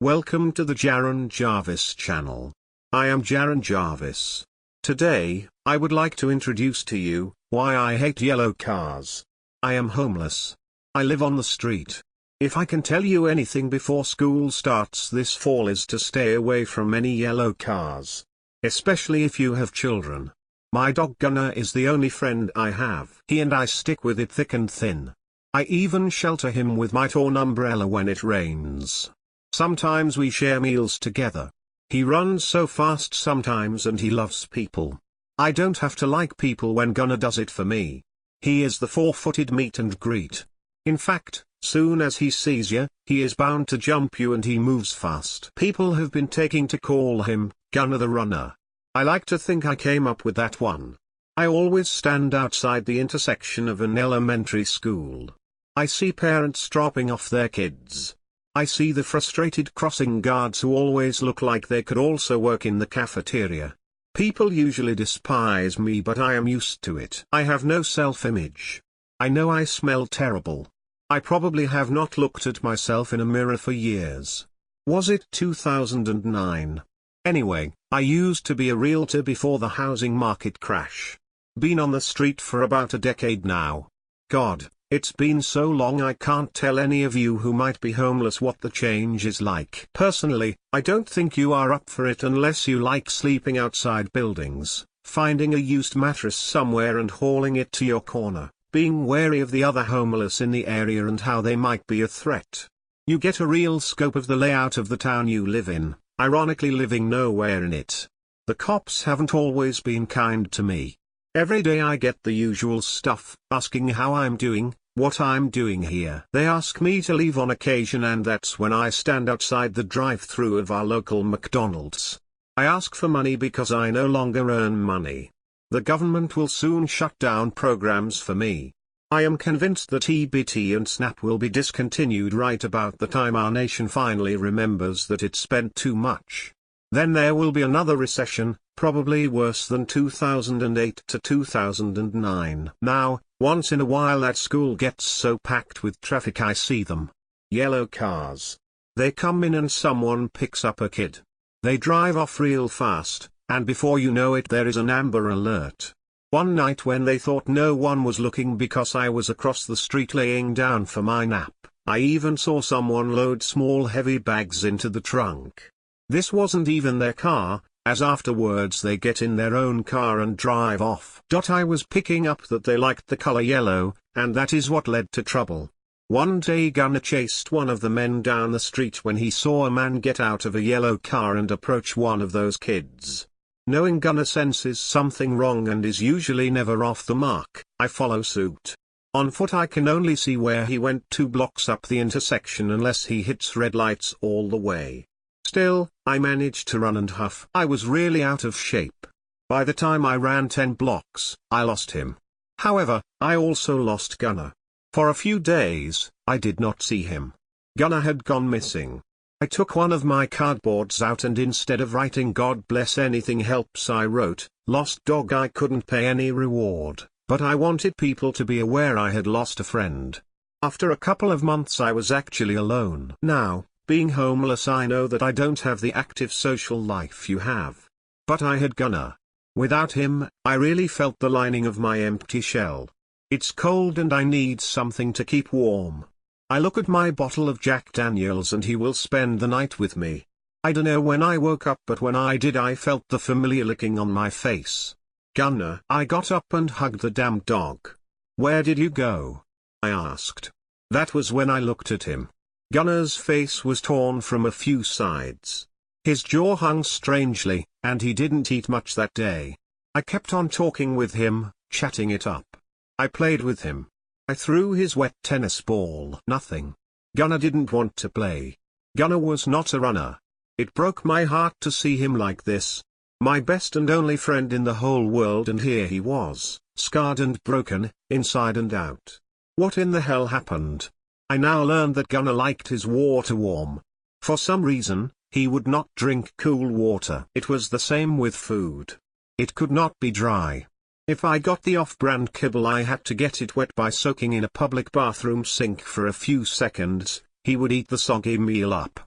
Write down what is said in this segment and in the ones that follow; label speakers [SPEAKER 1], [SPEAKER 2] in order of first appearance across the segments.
[SPEAKER 1] Welcome to the Jaron Jarvis channel. I am Jaron Jarvis. Today, I would like to introduce to you why I hate yellow cars. I am homeless. I live on the street. If I can tell you anything before school starts this fall is to stay away from any yellow cars. Especially if you have children. My dog Gunner is the only friend I have. He and I stick with it thick and thin. I even shelter him with my torn umbrella when it rains. Sometimes we share meals together. He runs so fast sometimes and he loves people. I don't have to like people when Gunner does it for me. He is the four-footed meet and greet. In fact, soon as he sees you, he is bound to jump you and he moves fast. People have been taking to call him, Gunner the Runner. I like to think I came up with that one. I always stand outside the intersection of an elementary school. I see parents dropping off their kids. I see the frustrated crossing guards who always look like they could also work in the cafeteria. People usually despise me but I am used to it. I have no self-image. I know I smell terrible. I probably have not looked at myself in a mirror for years. Was it 2009? Anyway, I used to be a realtor before the housing market crash. Been on the street for about a decade now. God, it's been so long I can't tell any of you who might be homeless what the change is like. Personally, I don't think you are up for it unless you like sleeping outside buildings, finding a used mattress somewhere and hauling it to your corner, being wary of the other homeless in the area and how they might be a threat. You get a real scope of the layout of the town you live in, ironically living nowhere in it. The cops haven't always been kind to me. Every day I get the usual stuff, asking how I'm doing, what I'm doing here. They ask me to leave on occasion and that's when I stand outside the drive-thru of our local McDonald's. I ask for money because I no longer earn money. The government will soon shut down programs for me. I am convinced that EBT and SNAP will be discontinued right about the time our nation finally remembers that it spent too much. Then there will be another recession, probably worse than 2008 to 2009. Now, once in a while that school gets so packed with traffic I see them. Yellow cars. They come in and someone picks up a kid. They drive off real fast, and before you know it there is an Amber Alert. One night when they thought no one was looking because I was across the street laying down for my nap, I even saw someone load small heavy bags into the trunk. This wasn't even their car, as afterwards they get in their own car and drive off. I was picking up that they liked the color yellow, and that is what led to trouble. One day Gunner chased one of the men down the street when he saw a man get out of a yellow car and approach one of those kids. Knowing Gunner senses something wrong and is usually never off the mark, I follow suit. On foot I can only see where he went 2 blocks up the intersection unless he hits red lights all the way. Still, I managed to run and huff. I was really out of shape. By the time I ran 10 blocks, I lost him. However, I also lost Gunner. For a few days, I did not see him. Gunner had gone missing. I took one of my cardboards out and instead of writing God bless anything helps I wrote, lost dog. I couldn't pay any reward, but I wanted people to be aware I had lost a friend. After a couple of months I was actually alone. Now, being homeless I know that I don't have the active social life you have. But I had Gunner. Without him, I really felt the lining of my empty shell. It's cold and I need something to keep warm. I look at my bottle of Jack Daniels and he will spend the night with me. I don't know when I woke up but when I did I felt the familiar licking on my face. Gunner. I got up and hugged the damn dog. Where did you go? I asked. That was when I looked at him. Gunner's face was torn from a few sides. His jaw hung strangely, and he didn't eat much that day. I kept on talking with him, chatting it up. I played with him. I threw his wet tennis ball. Nothing. Gunner didn't want to play. Gunner was not a runner. It broke my heart to see him like this. My best and only friend in the whole world, and here he was, scarred and broken, inside and out. What in the hell happened? I now learned that Gunner liked his water warm. For some reason, he would not drink cool water. It was the same with food. It could not be dry. If I got the off-brand kibble I had to get it wet by soaking in a public bathroom sink for a few seconds. He would eat the soggy meal up.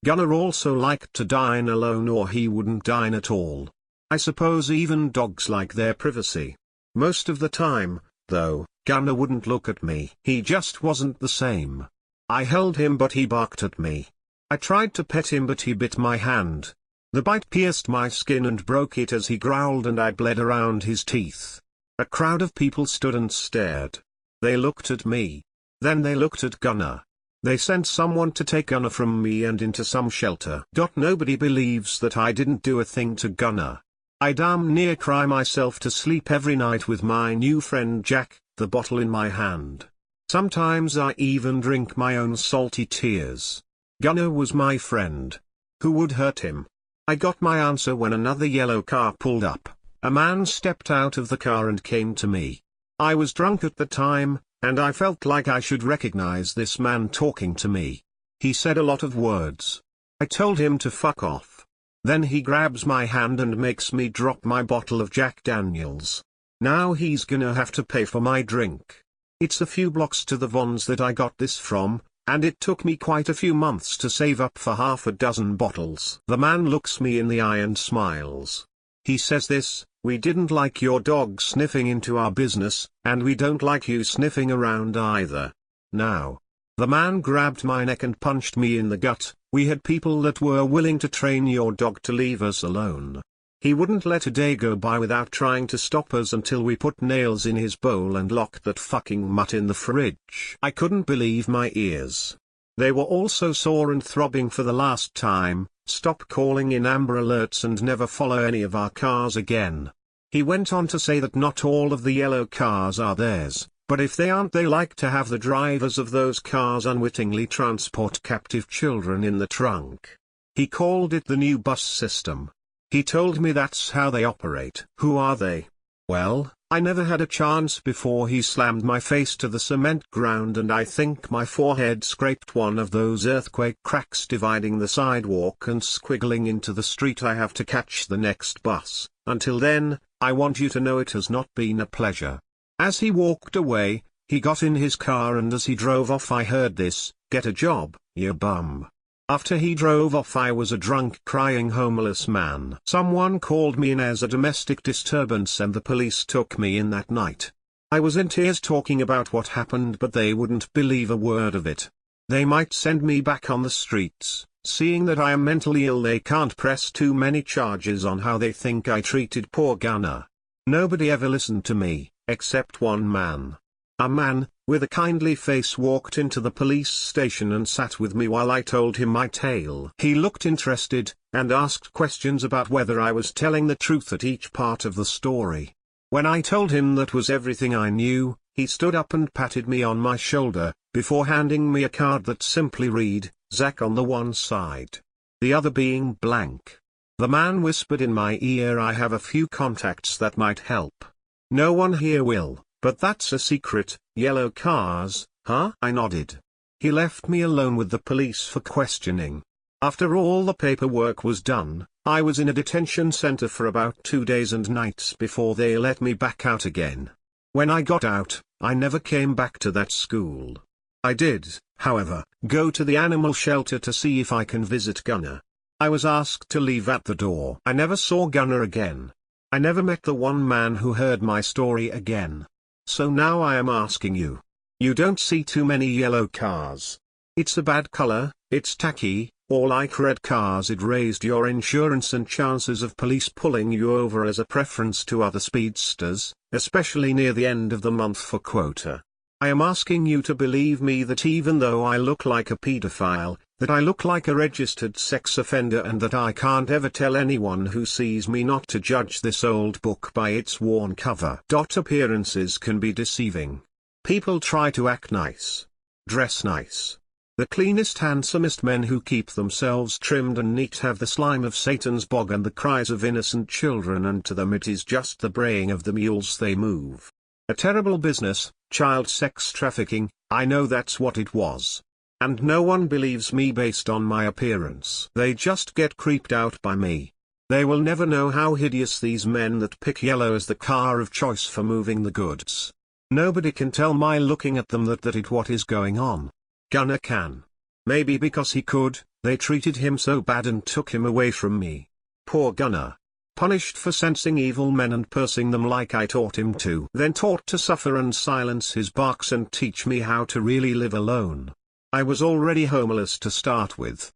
[SPEAKER 1] Gunnar also liked to dine alone, or he wouldn't dine at all. I suppose even dogs like their privacy. Most of the time, though, Gunnar wouldn't look at me. He just wasn't the same. I held him but he barked at me. I tried to pet him but he bit my hand. The bite pierced my skin and broke it as he growled, and I bled around his teeth. A crowd of people stood and stared. They looked at me. Then they looked at Gunnar. They sent someone to take Gunnar from me and into some shelter. Nobody believes that I didn't do a thing to Gunnar. I damn near cry myself to sleep every night with my new friend Jack, the bottle in my hand. Sometimes I even drink my own salty tears. Gunnar was my friend. Who would hurt him? I got my answer when another yellow car pulled up. A man stepped out of the car and came to me. I was drunk at the time, and I felt like I should recognize this man talking to me. He said a lot of words. I told him to fuck off. Then he grabs my hand and makes me drop my bottle of Jack Daniels. Now he's gonna have to pay for my drink. It's a few blocks to the Vons that I got this from, and it took me quite a few months to save up for half a dozen bottles. The man looks me in the eye and smiles. He says this: "We didn't like your dog sniffing into our business, and we don't like you sniffing around either." Now. The man grabbed my neck and punched me in the gut. "We had people that were willing to train your dog to leave us alone. He wouldn't let a day go by without trying to stop us until we put nails in his bowl and locked that fucking mutt in the fridge." I couldn't believe my ears. They were also sore and throbbing for the last time. "Stop calling in Amber Alerts and never follow any of our cars again." He went on to say that not all of the yellow cars are theirs, but if they aren't, they like to have the drivers of those cars unwittingly transport captive children in the trunk. He called it the new bus system. He told me that's how they operate. Who are they? Well, I never had a chance before he slammed my face to the cement ground, and I think my forehead scraped one of those earthquake cracks dividing the sidewalk and squiggling into the street. I have to catch the next bus. Until then, I want you to know it has not been a pleasure. As he walked away, he got in his car, and as he drove off I heard this: "Get a job, you bum." After he drove off, I was a drunk, crying homeless man. Someone called me in as a domestic disturbance, and the police took me in that night. I was in tears talking about what happened, but they wouldn't believe a word of it. They might send me back on the streets. Seeing that I am mentally ill, they can't press too many charges on how they think I treated poor Gunnar. Nobody ever listened to me, except one man. A man, with a kindly face, walked into the police station and sat with me while I told him my tale. He looked interested, and asked questions about whether I was telling the truth at each part of the story. When I told him that was everything I knew, he stood up and patted me on my shoulder, before handing me a card that simply read, "Zach" on the one side, the other being blank. The man whispered in my ear, "I have a few contacts that might help. No one here will, but that's a secret." "Yellow cars, huh?" I nodded. He left me alone with the police for questioning. After all the paperwork was done, I was in a detention center for about 2 days and nights before they let me back out again. When I got out, I never came back to that school. I did, however, go to the animal shelter to see if I can visit Gunnar. I was asked to leave at the door. I never saw Gunnar again. I never met the one man who heard my story again. So now I am asking you. You don't see too many yellow cars. It's a bad color, it's tacky, or like red cars, it raised your insurance and chances of police pulling you over as a preference to other speedsters, especially near the end of the month for quota. I am asking you to believe me that even though I look like a pedophile, that I look like a registered sex offender, and that I can't ever tell anyone who sees me not to judge this old book by its worn cover. Appearances can be deceiving. People try to act nice, dress nice. The cleanest, handsomest men who keep themselves trimmed and neat have the slime of Satan's bog and the cries of innocent children, and to them it is just the braying of the mules they move. A terrible business, child sex trafficking. I know that's what it was. And no one believes me based on my appearance. They just get creeped out by me. They will never know how hideous these men that pick yellow as the car of choice for moving the goods. Nobody can tell my looking at them that it what is going on. Gunnar can. Maybe because he could, they treated him so bad and took him away from me. Poor Gunnar. Punished for sensing evil men and pursing them like I taught him to. Then taught to suffer and silence his barks and teach me how to really live alone. I was already homeless to start with.